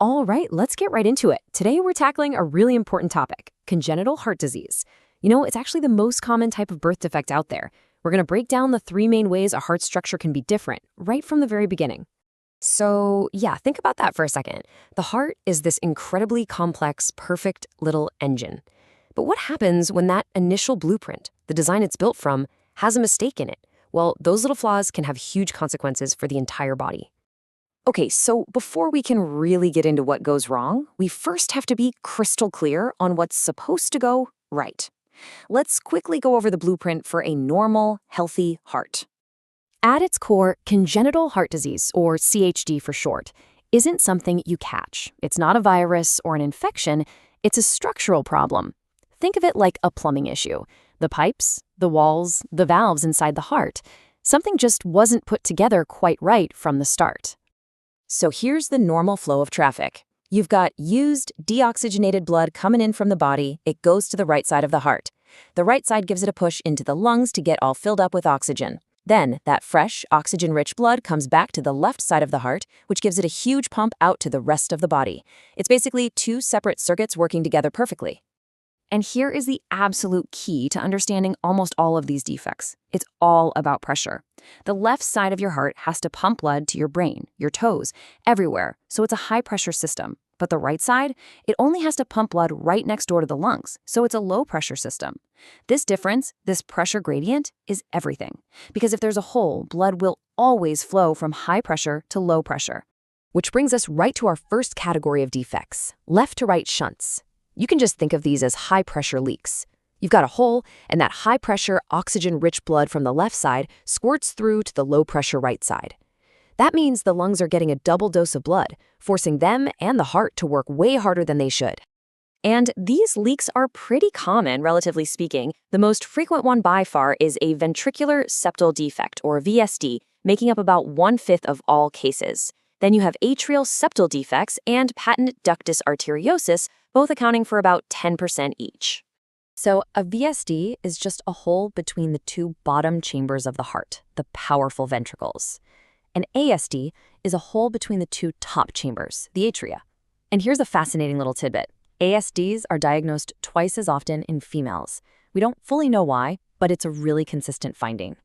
All right, let's get right into it. Today we're tackling a really important topic, congenital heart disease. It's actually the most common type of birth defect out there. We're going to break down the three main ways a heart structure can be different right from the very beginning. So, yeah, think about that for a second. The heart is this incredibly complex, perfect little engine. But what happens when that initial blueprint, the design it's built from, has a mistake in it? Well, those little flaws can have huge consequences for the entire body. Okay, so before we can really get into what goes wrong, we first have to be crystal clear on what's supposed to go right. Let's quickly go over the blueprint for a normal, healthy heart. At its core, congenital heart disease, or CHD for short, isn't something you catch. It's not a virus or an infection, it's a structural problem. Think of it like a plumbing issue. The pipes, the walls, the valves inside the heart. Something just wasn't put together quite right from the start. So here's the normal flow of traffic. You've got used, deoxygenated blood coming in from the body. It goes to the right side of the heart. The right side gives it a push into the lungs to get all filled up with oxygen. Then, that fresh, oxygen-rich blood comes back to the left side of the heart, which gives it a huge pump out to the rest of the body. It's basically two separate circuits working together perfectly. And here is the absolute key to understanding almost all of these defects. It's all about pressure. The left side of your heart has to pump blood to your brain, your toes, everywhere, so it's a high-pressure system. But the right side, it only has to pump blood right next door to the lungs, so it's a low-pressure system. This difference, this pressure gradient, is everything. Because if there's a hole, blood will always flow from high pressure to low pressure. Which brings us right to our first category of defects, left-to-right shunts. You can just think of these as high-pressure leaks. You've got a hole, and that high-pressure, oxygen-rich blood from the left side squirts through to the low-pressure right side. That means the lungs are getting a double dose of blood, forcing them and the heart to work way harder than they should. And these leaks are pretty common, relatively speaking. The most frequent one by far is a ventricular septal defect, or VSD, making up about 1/5 of all cases. Then you have atrial septal defects and patent ductus arteriosus, both accounting for about 10% each. So a VSD is just a hole between the two bottom chambers of the heart, the powerful ventricles. An ASD is a hole between the two top chambers, the atria. And here's a fascinating little tidbit. ASDs are diagnosed twice as often in females. We don't fully know why, but it's a really consistent finding.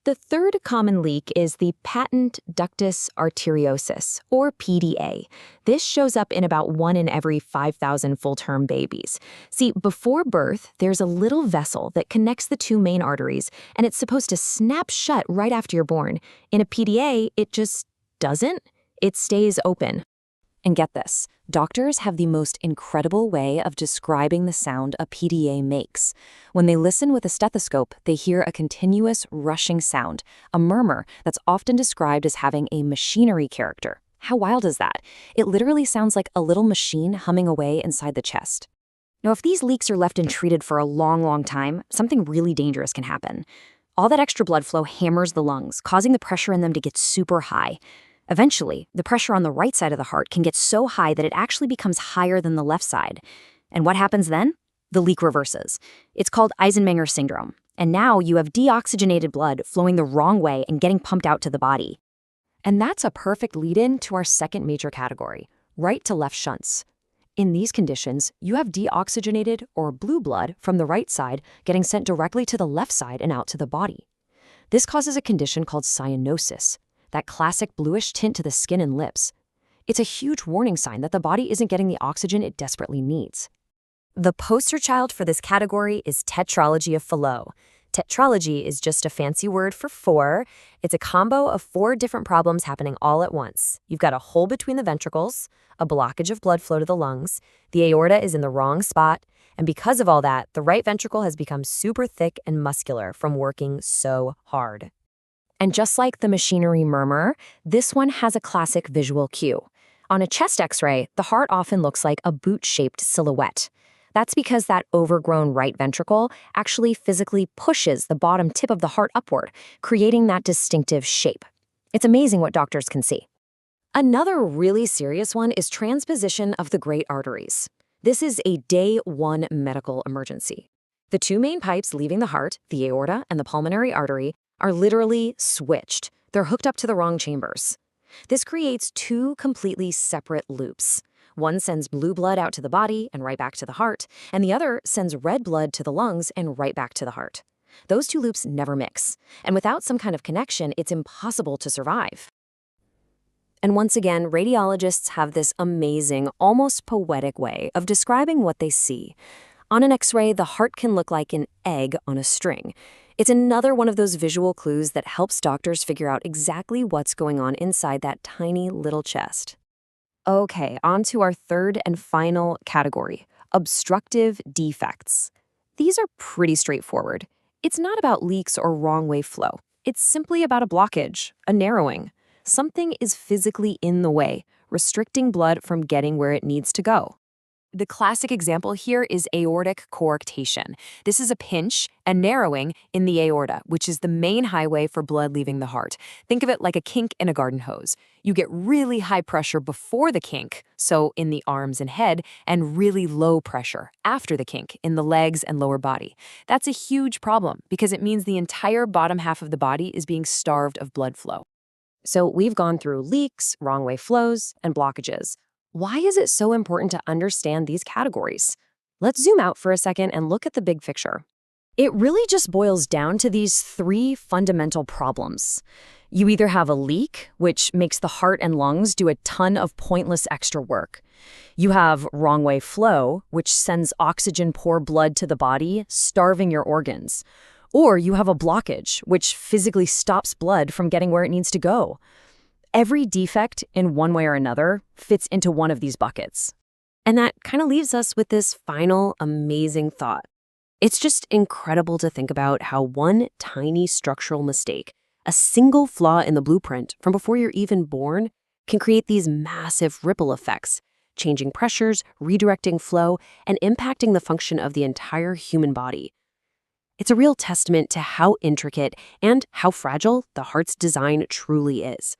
The third common leak is the patent ductus arteriosus, or PDA. This shows up in about 1 in every 5,000 full-term babies. See, before birth, there's a little vessel that connects the two main arteries, and it's supposed to snap shut right after you're born. In a PDA, it just doesn't. It stays open. And get this, doctors have the most incredible way of describing the sound a PDA makes. When they listen with a stethoscope, they hear a continuous rushing sound, a murmur that's often described as having a machinery character. How wild is that? It literally sounds like a little machine humming away inside the chest. Now, if these leaks are left untreated for a long time, something really dangerous can happen. All that extra blood flow hammers the lungs, causing the pressure in them to get super high. Eventually, the pressure on the right side of the heart can get so high that it actually becomes higher than the left side. And what happens then? The leak reverses. It's called Eisenmenger syndrome. And now you have deoxygenated blood flowing the wrong way and getting pumped out to the body. And that's a perfect lead-in to our second major category, right-to-left shunts. In these conditions, you have deoxygenated or blue blood from the right side getting sent directly to the left side and out to the body. This causes a condition called cyanosis, that classic bluish tint to the skin and lips. It's a huge warning sign that the body isn't getting the oxygen it desperately needs. The poster child for this category is tetralogy of Fallot. Tetralogy is just a fancy word for 4. It's a combo of 4 different problems happening all at once. You've got a hole between the ventricles, a blockage of blood flow to the lungs, the aorta is in the wrong spot, and because of all that, the right ventricle has become super thick and muscular from working so hard. And just like the machinery murmur, this one has a classic visual cue. On a chest x-ray, the heart often looks like a boot-shaped silhouette. That's because that overgrown right ventricle actually physically pushes the bottom tip of the heart upward, creating that distinctive shape. It's amazing what doctors can see. Another really serious one is transposition of the great arteries. This is a day 1 medical emergency. The two main pipes leaving the heart, the aorta and the pulmonary artery, are literally switched. They're hooked up to the wrong chambers. This creates 2 completely separate loops. One sends blue blood out to the body and right back to the heart, and the other sends red blood to the lungs and right back to the heart. Those two loops never mix, and without some kind of connection, it's impossible to survive. And once again, radiologists have this amazing, almost poetic way of describing what they see. On an X-ray, the heart can look like an egg on a string. It's another one of those visual clues that helps doctors figure out exactly what's going on inside that tiny little chest. Okay, on to our third and final category, obstructive defects. These are pretty straightforward. It's not about leaks or wrong wave flow. It's simply about a blockage, a narrowing. Something is physically in the way, restricting blood from getting where it needs to go. The classic example here is aortic coarctation. This is a pinch, a narrowing in the aorta, which is the main highway for blood leaving the heart. Think of it like a kink in a garden hose. You get really high pressure before the kink, so in the arms and head, and really low pressure after the kink in the legs and lower body. That's a huge problem because it means the entire bottom half of the body is being starved of blood flow. So we've gone through leaks, wrong way flows, and blockages. Why is it so important to understand these categories? Let's zoom out for a second and look at the big picture. It really just boils down to these three fundamental problems. You either have a leak, which makes the heart and lungs do a ton of pointless extra work. You have wrong way flow, which sends oxygen-poor blood to the body, starving your organs. Or you have a blockage, which physically stops blood from getting where it needs to go. Every defect, in one way or another, fits into one of these buckets. And that kind of leaves us with this final amazing thought. It's just incredible to think about how one tiny structural mistake, a single flaw in the blueprint from before you're even born, can create these massive ripple effects, changing pressures, redirecting flow, and impacting the function of the entire human body. It's a real testament to how intricate and how fragile the heart's design truly is.